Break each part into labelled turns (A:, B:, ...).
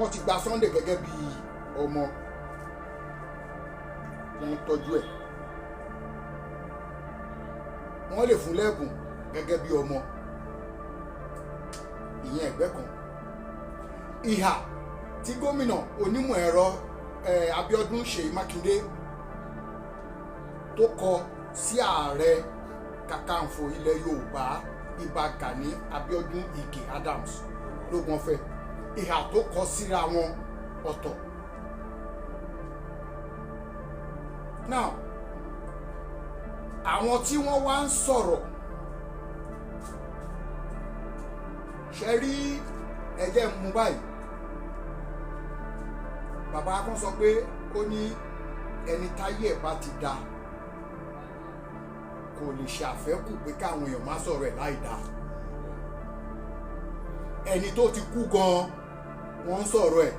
A: wọ́n ti gba Sunday gẹ́gẹ́ bí ọmọ, wọ́n tọ́jú ẹ̀, wọ́n lè fún lẹ́bùn gẹ́gẹ́ bí ọmọ, ìyẹn ẹgbẹ́ kan. Ìhà tí gómìnà onímọ̀ ẹ̀rọ Abíọ́dún Ṣèyí Mákindé tó kọ sí ààrẹ Kakanfò ilẹ̀ Yorùbá Ìbà Gani Abíọ́dún Ige Adams Lógúnọ̀fẹ́, ìhà tó kọ síra wọn ọ̀tọ̀. Now àwọn tí wọ́n wá ń sọ̀rọ̀ ṣe rí ẹjẹ́ mú báyìí. Bàbá kan sọ pé ó ní ẹni táyé ẹ̀ bá ti da kò lè ṣàfẹ́kù pé káwọn èèyàn má sọ̀rọ̀ ẹ̀ láì dáa. Ẹni tó ti kú gan-an wọ́n ń sọ̀rọ̀ ẹ̀.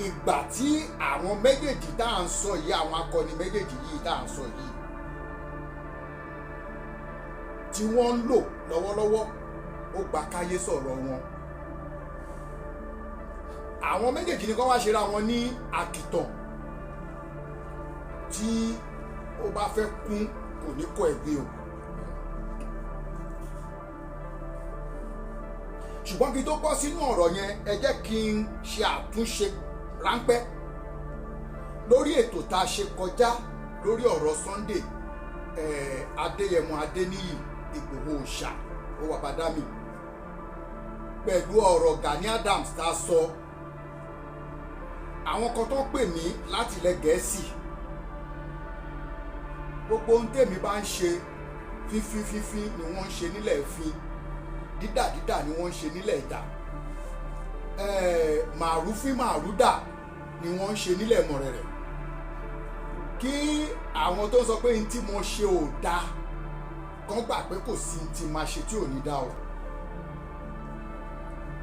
A: Ìgbà tí àwọn méjèèjì tá à ń sọ yìí, àwọn akọni méjèèjì yìí tá à ń sọ yìí tí wọ́n ń lò lọ́wọ́lọ́wọ́, ó gba káyé sọ̀rọ̀ wọn. Àwọn méjèèjì ní kọ́ wá ṣera wọn ní àkìtàn, tí ó bá fẹ́ kún kò ní kọ ẹ̀gbin o. Ṣùgbọ́n kí tó bọ́ sínú ọ̀rọ̀ yẹn, ẹ jẹ́ kí n ṣe àtúnṣe ráńpẹ́ lórí ètò tá a ṣe kọjá lórí ọ̀rọ̀ Sunday Adéyẹmọ Adéníyì Ìgbòho ṣá ó wà bàdámì pẹ̀lú ọ̀rọ̀ Gani Adams tá a sọ. Àwọn kan tó pè mí láti ilẹ̀ Gẹ̀ẹ́sì, gbogbo ohun tèmi bá ń ṣe fífí ni wọ́n ń ṣe nílẹ̀ fin, dídà ni wọ́n ń ṣe nílẹ̀ ìdà, màrúdà ni wọ́n ń ṣe nílẹ̀ Mọ̀rẹ̀rẹ̀. Kí àwọn tó ń sọ pé ní tí mo ṣe ò dáa kàn gbà pé kò sí ti máa ṣe tí ò ní dá o.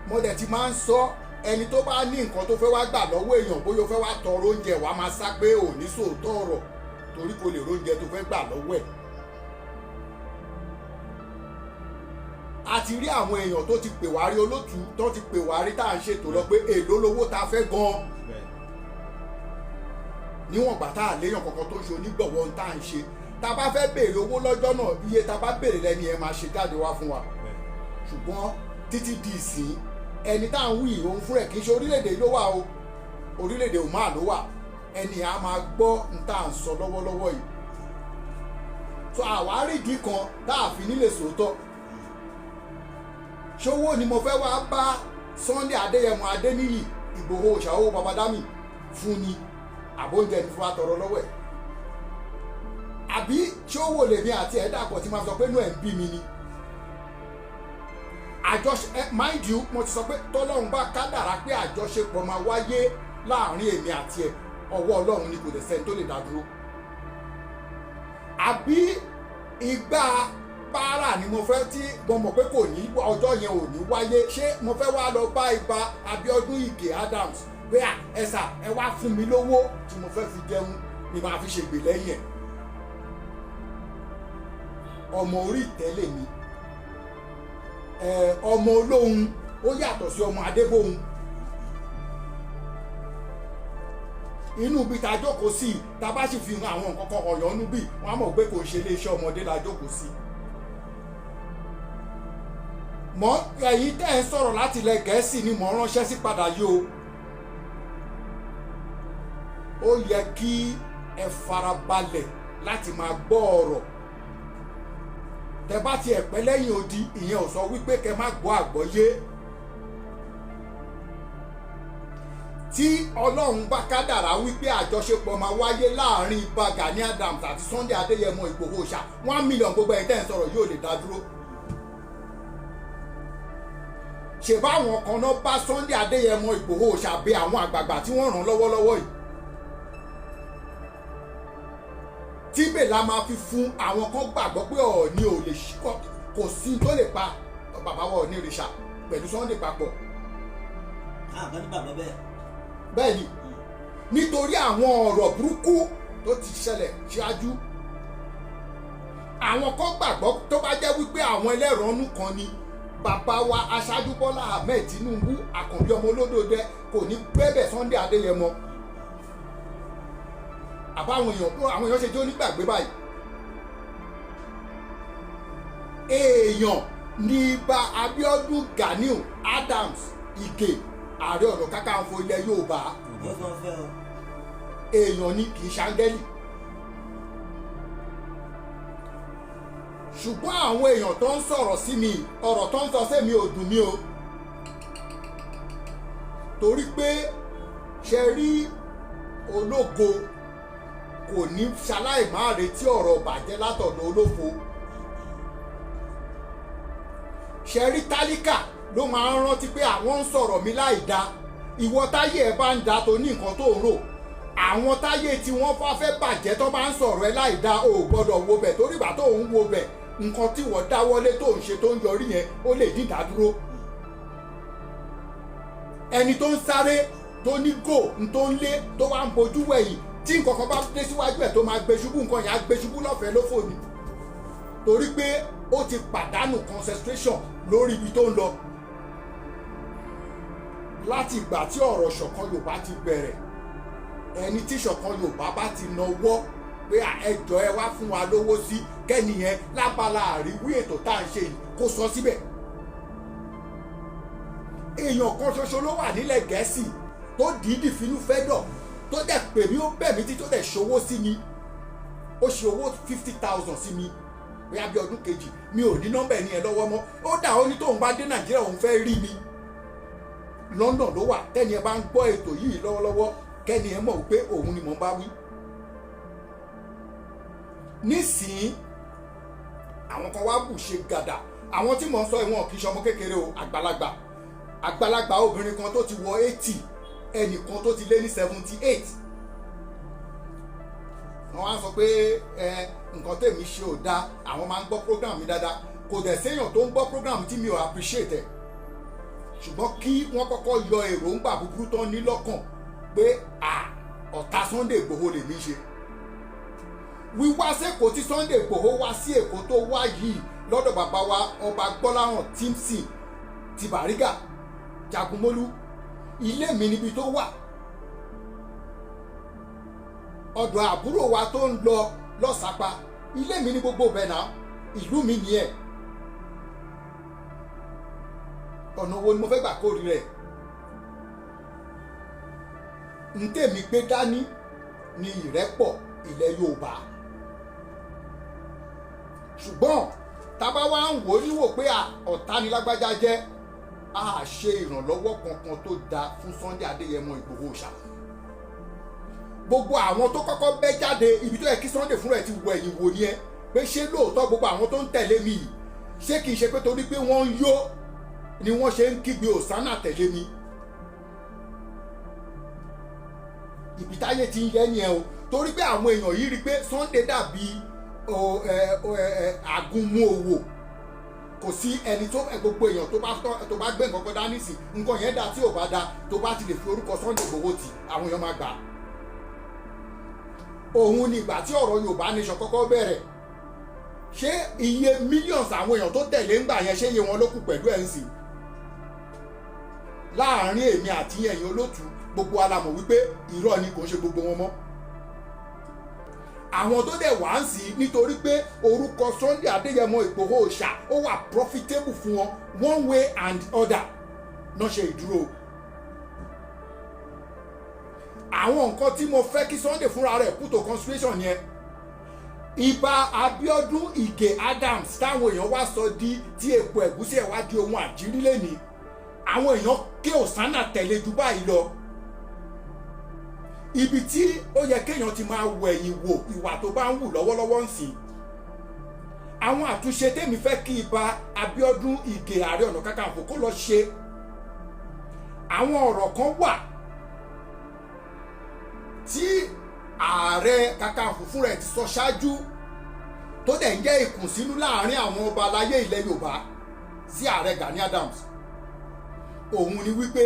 A: Mo dẹ̀ ti máa ń sọ, ẹni tó bá ní nǹkan tó fẹ́ wá gbà lọ́wọ́ èèyàn, bóyá ó fẹ́ wá tọrọ oúnjẹ, wàá máa sá pé ò ní sòótọ́ ọ̀rọ̀ torí kò lè róúnjẹ tó fẹ́ gbà lọ́wọ́ ẹ̀. A ti rí àwọn èèyàn tó ti pè wá rí, olótú tó ti pè wá rí tá à ń ṣètò lọ pé èló lówó ta fẹ́ gan-an. Níwọ̀n gbà tá à léèyàn kankan tó ń ṣe onígbọ̀wọ́ ohun tá à ń ṣe, tá a bá fẹ́ béèrè owó lọ́jọ́ náà, iye tá a bá béèrè lẹ́ni ẹ máa ṣe jáde wá fún wa. Ṣùgbọ́n títí di ìsìn, ẹni tá à ń wí òun fún ẹ̀ kì í ṣe orílẹ̀-èdè ló wà o, orílẹ̀-èdè Oman ló wà, ẹni a máa gbọ́ n tá à ń sọ lọ́wọ́lọ́wọ́ yìí. So àwárí ìdí kan tá a fi nílé sòótọ́. Ṣówó ni mo fẹ́ wá bá Sunday Adéyẹmọ Adéníyì Ìgbòho ṣàwó babadami fún ni, àbóúnjẹ ní fún wa tọrọ lọ́wọ́ ẹ̀? Àbí ṣówó lèmi àti ẹ̀ dàpọ̀ tí máa sọ pé inú ẹ̀ ń bí mi ni? Mind you, mo ti sọ pé tọ́lọ́run bá kádàrá pé àjọṣepọ̀ máa wáyé láàrin èmi àti ẹ̀, ọwọ́ Ọlọ́run ni kò lè sẹ́ni tó lè dá dúró. Àbí ìgbà báárà ni mo fẹ́ tí mo mọ̀ pé kò ní ọjọ́ yẹn ò ní wáyé, ṣé mo fẹ́ wá lọ bá Ìbà Abíọ́dún Ige Adams pé ẹ̀sà ẹ wá fún mi lówó tí mo fẹ́ fi jẹun ni màá fi ṣègbè lẹ́yìn ẹ̀? Ọmọ orí ìtẹ́lẹ̀ mi, ọmọ olóhun ó yàtọ̀ sí ọmọ Adébóhun. Inú bí ta jókòó sí, ta bá sì fi àwọn nǹkan kan ọ̀yọ́ nú bí, wọ́n á mọ̀ pé kò ṣe iléeṣẹ́ ọmọdé la jókòó sí. Mọ́ ẹ̀yin tẹ́ ẹ̀ ń sọ̀rọ̀ láti ilẹ̀ Gẹ̀ẹ́sì ni mò ń ránṣẹ́ sí padà yìí o. Ó yẹ kí ẹ farabalẹ̀ láti máa gbọ́ ọ̀rọ̀. Tẹ bá tiẹ̀ pẹ́ lẹ́yìn odi, ìyẹn ò sọ wípé kẹ má gbọ́ àgbọ́yé. Tí Ọlọ́run bá kádàrá wípé àjọṣepọ̀ máa wáyé láàrin Ìbà Gani Adams àti Sunday Adéyẹmọ Ìgbòho ṣá, 1 million gbogbo ẹ̀ tẹ́ ń sọ̀rọ̀ yóò lè dá dúró. Ṣèbá àwọn kan náà bá Sunday Adéyẹmọ Ìgbòho ṣá bẹ̀ àwọn àgbààgbà tí wọ́n ràn lọ́wọ́lọ́wọ́ yìí. Tíbẹ̀ la máa fi fún àwọn kan gbàgbọ́ pé Ọọ̀ni ò lè ṣíkọ́, kò sí tó lè pa bàbá wa Ọọ̀ni ìrìṣà pẹ̀lú Sunday papọ̀.
B: Àbá ní bàbá bẹ́ẹ̀.
A: Bẹ́ẹ̀ ni, nítorí àwọn ọ̀rọ̀ burúkú tó ti ṣẹlẹ̀ ṣáájú. Àwọn kan gbàgbọ́ tó bá jẹ́ wípé àwọn ẹlẹ́rọ̀ọ́nù kan ni bàbá wa aṣáájú Bọ́lá Ahmed Tinubu àkànbí ọmọ olódòdẹ kò ní gbẹ́bẹ̀ Sunday Adéyẹmọ àbáwọn èèyàn ṣe jẹ́ onígbàgbé báyìí èèyàn ní Ìbà Abíọ́dún Gani Adams Ige Ààrẹ Ọ̀nà Kakanfò ilẹ̀ Yorùbá èèyàn ní kì í ṣàngẹ́lì ṣùgbọ́n àwọn èèyàn tó ń sọ̀rọ̀ sí mi ọ̀rọ̀ tó ń sọ sí mi ò dùn mí o torí pé ṣe rí ológo kò ní ṣaláì máa retí ọ̀rọ̀ bàjẹ́ látọ̀dọ̀ olófo ṣe rí tálíkà ló máa ń rántí pé àwọn ń sọ̀rọ̀ mi láì dá ìwọ táyé ẹ bá ń da tó ní nǹkan tó ń rò àwọn táyé tí wọ́n fẹ́ bàjẹ́ tó bá ń sọ̀rọ̀ ẹ láì dá o gbọ́dọ̀ wo bẹ̀ torí ìgbà tó ń wo bẹ̀ nǹkan tí wọ́n dáwọ́lé tó ń ṣe tó ń yọrí yẹn ó lè dín ìdádúró ẹni tó ń sáré tó ní gò tó ń lé tó wá ń bojú wẹ̀yìn tí nǹkan kan bá dé síwájú ẹ̀ tó máa gbé ṣubú nǹkan yẹn á gbé ṣubú lọ́fẹ̀ẹ́ lófò ni torí pé ó ti pàdánù concentration lórí ibi tó ń lọ láti ìgbà tí ọ̀rọ̀ ṣọ̀kan Yorùbá ti bẹ̀rẹ̀ ẹni tí ṣọ̀kan Yorùbá bá ti nawọ́ pé ẹjọ́ ẹ wá fún wa lówó sí kẹ́niyẹn lábala àríwí ètò tá à ń ṣe yìí kó sọ síbẹ̀ èèyàn kan ṣoṣo ló wà nílẹ̀ Gẹ̀ẹ́sì tó dìídì finú fẹ́ dọ̀ tó dẹ̀ pè mí ó bẹ̀ mí tí tó dẹ̀ ṣòwò sí mi ó ṣe owó 50,000 sí mi bóyá bí ọdún kejì mi ò ní nọ́mbà ẹni ẹ lọ́wọ́ mọ́ ó dà ó ní tóun bá dé Nàìjíríà òun fẹ́ rí mi London ló wà tẹ́ni ẹ bá ń gbọ́ ètò yìí lọ́wọ́lọ́wọ́ kẹ́ni ẹ mọ̀ wípé òun ni mò ń bá wí nísìnyí àwọn kan wá bù ṣe gàdà àwọn tí mò ń sọ ìwọ̀n kì í ṣọmọ kékeré o àgbàlagbà obìnrin kan tó ti wọ 80 ẹnìkan tó ti lé ní 78 wọ́n wá sọ pé nǹkan tèmi ṣe ò dáa àwọn máa ń gbọ́ program mi dáadáa kò dẹ̀ séèyàn tó ń gbọ́ program tí mi ò appreciate ẹ̀ ṣùgbọ́n kí wọ́n kọ́kọ́ yọ èròǹgbà búburú tó ní lọ́kàn pé ọ̀tá Sunday Igboho lè mí ṣe wíwá sẹ́kọ̀ọ́ tí Sunday Igboho wá sí Èkó tó wá yìí lọ́dọ̀ bàbá wa ọba Gbọ́láhàn Tímsì ti Bàrígà Jagunmólú ilé mi níbi tó wà ọ̀dọ̀ àbúrò wa tó ń lọ lọ́sàpá ilé mi ní gbogbo bẹ̀ náà ìlú mi nìyẹn ọ̀nà wo ni mo fẹ́ gbà kórìí rẹ̀ ntèmi gbé dání ní ìrẹ́pọ̀ ilẹ̀ Yorùbá ṣùgbọ́n tábà wá ń wò níwò pé ọ̀tá ni lágbájá jẹ́ a ṣe ìrànlọ́wọ́ kankan tó dáa fún Sunday Adéyẹmọ Ìgbòho ṣá gbogbo àwọn tó kọ́kọ́ bẹ́ jáde ibi tó yẹ kí Sunday fúnra ẹ̀ ti wọ ẹ̀yìn wò ni ẹ pé ṣé lóòótọ́ gbogbo àwọn tó ń tẹ̀lé mi yìí ṣé kìí ṣe pé torí pé wọ́n ń yó ni wọ́n ṣe ń kígbe òsánà tẹ̀lé mi ibi táyé ti ń yẹ ni ẹ o torí pé àwọn èèyàn yìí rí i pé Sunday dàbí àgúnmu òwò kò sí ẹni tó gbogbo èèyàn tó bá gbé nǹkan kan dání sí nǹkan yẹn dá tí ò bá dá tó bá ti lè fi orúkọ Sunday Igboho tì àwọn èèyàn máa gbà á òun ni ìgbà tí ọ̀rọ̀ Yorùbá nation kọ́kọ́ bẹ̀rẹ̀ ṣé iye millions àwọn èèyàn tó tẹ̀lé ń gbà yẹn ṣé iye wọn ló kù pẹ̀lú ẹ̀ ń sìn láàárín èmi àti ẹ̀yin olótùú gbogbo alamọ̀ wípé irọ́ ni kò ń ṣe gbogbo wọn mọ́ àwọn tó dẹ̀ wá ń sìn nítorí pé orúkọ Sunday Adéyẹmọ Ìgbòho ṣá ó wà profitable fún wọn one way and other náà ṣe ìdúró àwọn nǹkan tí mo fẹ́ kí Sunday fúnra rẹ̀ put to consideration yẹn Ìbà Abíọ́dún Ige Adams táwọn èèyàn wá sọ di tí epo ẹ̀gúsí ẹ̀ wá di ohun àjírí lẹ́ni àwọn èèyàn ké òsánà tẹ̀lé ju báyìí lọ ibi tí ó yẹ kéèyàn ti máa wọ ẹ̀yìn wò ìwà tó bá ń wù lọ́wọ́lọ́wọ́ ń sìn àwọn àtúnṣe tèmi fẹ́ kí Ìbà Abíọ́dún Ige Ààrẹ Ọ̀nà Kakanfò kó lọ ṣe àwọn ọ̀rọ̀ kan wà tí Ààrẹ Kakanfò fúnra ẹ̀ ti sọ ṣáájú tó dẹ̀ ń jẹ́ ìkùnsínú láàrin àwọn ọba aláyé ilẹ̀ Yorùbá sí Ààrẹ Gani Adams òun ni wípé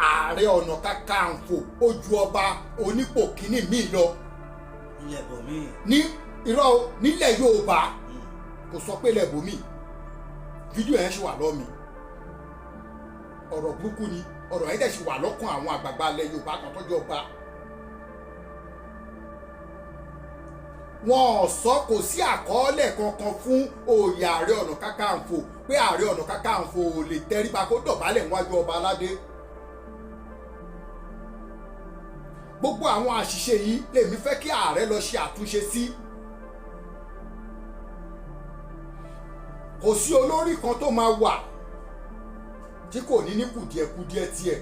A: Ààrẹ Ọ̀nà Kakanfò ó ju ọba onípò kíní míì lọ ní irọ́ nílẹ̀ Yorùbá kò sọ pé lẹ́bùnmí fídíò yẹn ṣe wà lọ́mi ọ̀rọ̀ burúkú ni ọ̀rọ̀ yẹn dẹ̀ sì wà lọ́kàn àwọn àgbààgbà ilẹ̀ Yorùbá kan tọ́jú ọba. wọn ò sọ, kò sí àkọọ́lẹ̀ kankan fún oyè Ààrẹ Ọ̀nà Kakanfò pé Ààrẹ Ọ̀nà Kakanfò ò lè tẹríba kó dọ̀bálẹ̀ níwájú ọba aládé. gbogbo àwọn àṣìṣe yìí lèmi fẹ́ kí ààrẹ lọ ṣe àtúnṣe sí. kò sí olórí kan tó máa wà tí kò ní kùdìẹ̀kudiẹ tiẹ̀,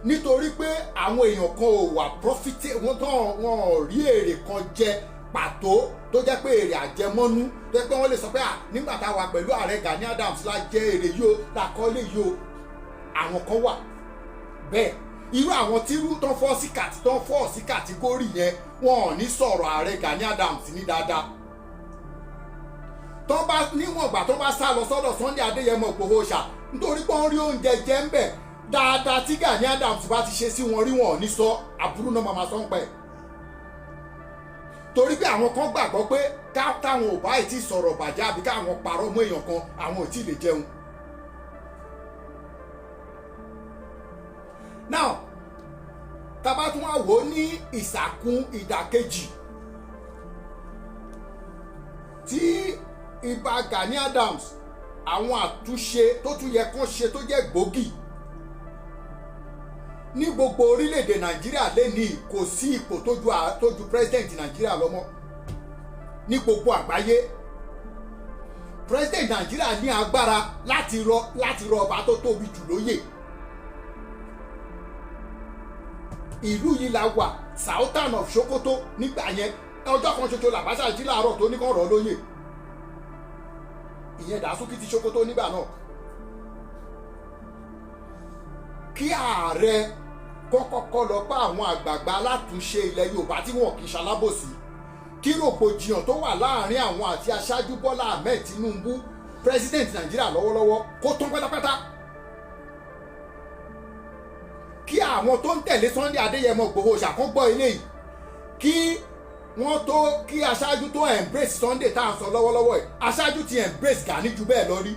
A: nítorí pé àwọn èèyàn kan ò wà profite, wọn ò rí èrè kan jẹ pàtó tó jẹ́ pé èrè àjẹmọ́nú tó jẹ́ pé wọ́n lè sọ pé nígbà tá a wà pẹ̀lú ààrẹ Gani Adams la jẹ èrè yìí o la kọ́ lè yìí o. àwọn kan wà bẹ́ẹ̀, irú àwọn tírú tán fọ́ sí kàtígórì yẹn wọn ò ní sọ̀rọ̀ ààrẹ Gani Adams ní dáadáa. tó bá níwọ̀n ìgbà tó bá sá lọ sọ́dọ̀ Sunday Adéyẹmọ Ìgbòho ṣá nítorí pé wọ́n rí oúnjẹ jẹ ń bẹ̀ dáadáa tí Gani Adams bá ti ṣe sí wọn rí wọn ò ní sọ àbúrú náà màmá sọ ń pẹ́. torí pé àwọn kan gbàgbọ́ pé táwọn ò bá ì tí sọ̀rọ̀ bàjẹ́ àbí káwọn parọ́ mọ́ èèyàn kan àwọn ò tí lè jẹun. now tàbá tún wá wò ó ní ìsàkún ìdàkejì tí ibà Gani Adams àwọn àtúnṣe tó tún yẹ kán ṣe tó jẹ́ gbòógì ní gbogbo orílẹ̀-èdè Nàìjíríà lẹ́nìí kò sí ipò tó ju president Nàìjíríà lọ́mọ́ ní gbogbo àgbáyé. president Nàìjíríà ní agbára láti rọ ọba tó tóbi jù lóyè. ìlú yìí la wà Sultan of Sokoto nígbà yẹn ọjọ́ kan ṣoṣo làbáṣà jí láàárọ̀ tó ní kàn rọ̀ lóyè, ìyẹn Dàsúkì ti Sokoto nígbà náà. kí ààrẹ kọ́kọ́kọ́ lọ bá àwọn àgbààgbà alátúnṣe ilẹ̀ Yorùbá tí wọn kì í ṣalábòsí, kí rògbòdìyàn tó wà láàrin àwọn àti aṣáájú Bọ́lá Ahmed Tinubu president Nàìjíríà lọ́wọ́lọ́wọ́ kó tán pátápátá. kí àwọn tó ń tẹ̀lé Sunday Adéyẹmọ Ìgbòho ṣàkógbọ́ eléyìí kí aṣáájú tó embrace Sunday tá à ń sọ lọ́wọ́lọ́wọ́ ẹ̀ aṣáájú ti embrace Gani ju bẹ́ẹ̀ lọ rí.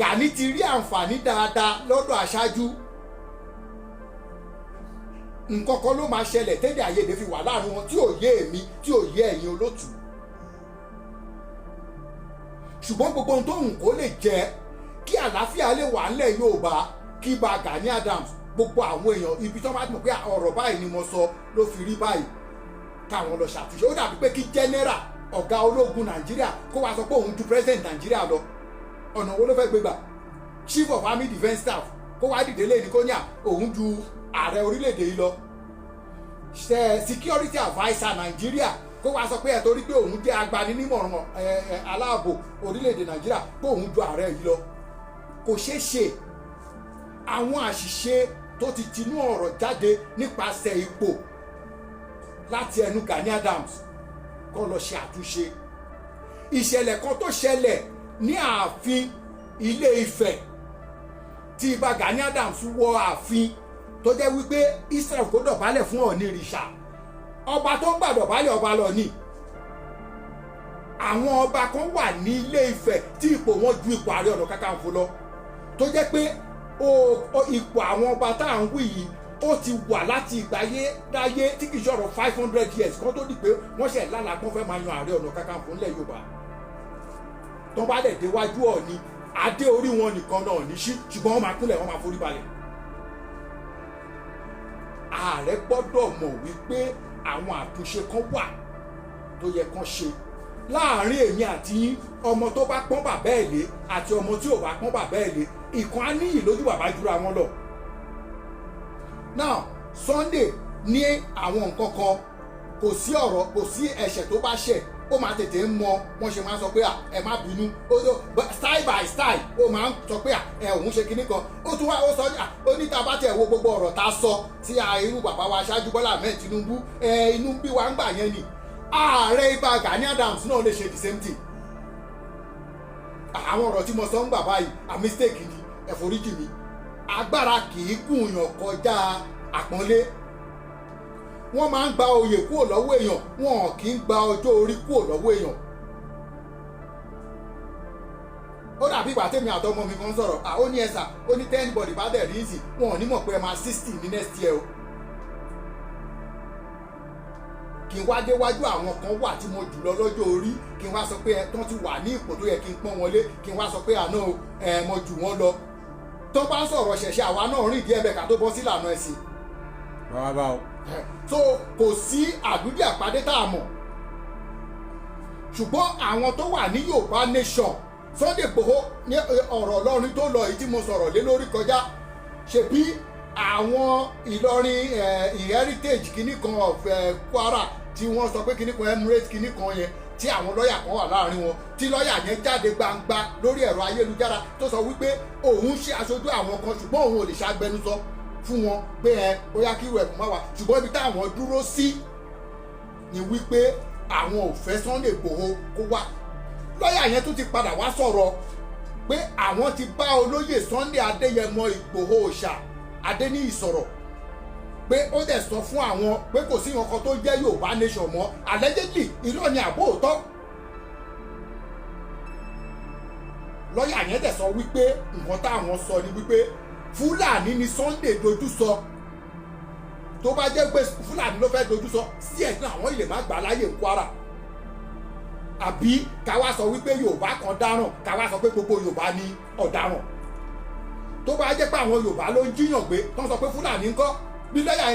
A: Gani ti rí àǹfààní dáadáa lọ́dọ̀ aṣáájú. nǹkan kan ló máa ṣẹlẹ̀ tẹ́lẹ̀ àyèdè fi wà láàrin wọn tí ò yé èmi tí ò yé ẹ̀yin olótùú. ṣùgbọ́n gbogbo ohun tó hùn kó lè jẹ́ kí àlàáfíà lè wà ńlẹ̀ Yorùbá kí bá Gani Adams gbogbo àwọn èèyàn ibi tó bá mọ̀ pé ọ̀rọ̀ báyìí ni mo sọ ló fi rí báyìí káwọn lọ ṣàtúnṣe. ó dàbí pé kí general ọ̀gá ológun Nàìjíríà kó wá sọ pé òun ju president Nàìjíríà lọ, ọ̀nà wo ló fẹ́ gbé gbà? chief of army defence staff kó wá dìde lé ní kó ní òun ju ààrẹ orílẹ̀-èdè yìí lọ. security adviser Nàìjíríà kó wá sọ pé ẹ̀ torí pé òun jẹ́ agbaninímọ̀ràn aláàbò orílẹ̀-èdè Nàìjíríà pé òun ju ààrẹ yìí lọ. kò ṣeé ṣe. àwọn àṣìṣe tó ti tinú ọ̀rọ̀ jáde nípasẹ̀ ipò láti ẹnu Gani Adams kó lọ ṣe àtúnṣe. ìṣẹ̀lẹ̀ kan tó ṣẹlẹ̀ ní ààfin Ilé Ifẹ̀ tí ibà Gani Adams wọ ààfin tó jẹ́ wípé Israel kó dọ̀bálẹ̀ fún Ọọ̀ni ìrìṣà, ọba tó ń gbàdọ̀bálẹ̀ ọba lọ ni. àwọn ọba kan wà ní Ilé Ifẹ̀ tí ipò wọn ju ipò Ààrẹ Ọ̀nà Kakanfò lọ tó jẹ́ pé ipò àwọn ọba tá à ń wí yìí ó ti wà láti ìgbáyé dáyé tí kì í ṣọ̀rọ̀ 500 years kan tó di pé wọ́n ṣẹ̀ lálàá pọ́n fẹ́ máa yan Ààrẹ Ọ̀nà Kakanfò ńlẹ̀ Yorùbá. tó bá dẹ̀ déwájú Ọọ̀ni adé orí wọn nìkan náà ní sí ṣùgbọ́n wọ́n máa kúnlẹ̀ wọ́n máa forí balẹ̀. ààrẹ gbọ́dọ̀ mọ̀ wípé àwọn àtúnṣe kan wà tó yẹ kán ṣe láàrin èmi àti yín. ọmọ tó bá pọ́n bàbá ẹ̀ lé àti ọmọ tí ò bá pọ́n bàbá ẹ̀ lé ìkan á níyì lójú bàbá jura wọn lọ. now Sunday ní àwọn nǹkan kan kò sí ọ̀rọ̀ kò sí ẹ̀ṣẹ̀ tó bá ṣẹ̀ ó máa tètè ń mọ wọ́n ṣe máa ń sọ pé ẹ má bínú style by style ó máa ń sọ pé òun ṣe kinní kan ó tún wá ó sọ ó ní tá a bá tẹ̀ wo gbogbo ọ̀rọ̀ tá a sọ tí irú bàbá wa aṣáájú Bọ́lá Ahmed Tinubu inú bí wa ń gbà yẹn ni ààrẹ ibà Gani Adams náà lè ṣe the same thing. àwọn ọ̀rọ̀ tí mo sọ ń gbà báyìí a mistake ni ẹ foríjì mi. agbára kì í gùn yàn kọjá àpọ́nlé. wọ́n máa ń gba oyè kúrò lọ́wọ́ èèyàn wọn kì í gba ọjọ́ orí kúrò lọ́wọ́ èèyàn. ó dàbí ìgbà tèmi àtọmọ mi kan sọ̀rọ̀ ó ní ẹ̀sà ó ní anybody bá dẹ̀ rí ìsì wọn ò ní mọ̀ pé ẹ máa 60 ní next year o. kí n wá déwájú àwọn kan wà tí mo jù lọ lọ́jọ́ orí kí n wá sọ pé ẹ tán ti wà ní ipò tó yẹ kí n pọ́n wọn lé kí n wá sọ pé àná mo jù wọ́n lọ tó bá ń sọ̀rọ̀ ṣẹ̀ṣẹ̀ àwa náà rìn díẹ̀ bẹ́ẹ̀ ká tó bọ́ sí ìlànà ẹ̀sìn.
C: bàbá o.
A: so kò sí àdúdí àpàdé tá a mọ̀ ṣùgbọ́n àwọn tó wà ní Yorùbá nation Sunday Igboho ní ọ̀rọ̀ Ìlọrin tó lọ èyí tí mo sọ̀rọ̀ lé lórí kọjá ṣebí àwọn Ìlọrin heritage kìíní kan of Kwara tí wọ́n sọ pé kìíní kan Emirates kìíní kan yẹn tí àwọn lọ́ọ̀yà kan wà láàrin wọn tí lọ́ọ̀yà yẹn jáde gbangba lórí ẹ̀rọ ayélujára tó sọ wípé òun ṣe aṣojú àwọn kan ṣùgbọ́n òun ò lè ṣàgbẹnusọ fún wọn pé bóyá kí irú ẹ̀kún má wà ṣùgbọ́n ibi táwọn dúró sí ni wípé àwọn ò fẹ́ Sunday Igboho kó wá lọ́ọ̀yà yẹn tún ti padà wá sọ̀rọ̀ pé àwọn ti bá olóyè Sunday Adéyẹmọ Igboho Òòṣà Adéníyì sọ̀rọ̀ pé ó dẹ̀ sọ fún àwọn pé kò sí nǹkan tó jẹ́ Yorùbá nation mọ́ allegedly irọ́ ni àbó òótọ́ lọ́ọ̀yà yẹn dẹ̀ sọ wípé nǹkan táwọn sọ ni wípé Fúlàní ni Sunday dojú sọ tó bá jẹ́ pé Fúlàní ló fẹ́ dojú sọ sí ẹ̀sìn àwọn ilé má gbà láyè Kwara àbí káwá sọ wípé Yorùbá kan dáràn káwá sọ pé gbogbo Yorùbá ni ọ̀daràn tó bá jẹ́ pé àwọn Yorùbá ló ń jíyàn gbé tó ń sọ pé Fúlàní ńkọ́ bí lọ́ọ̀yà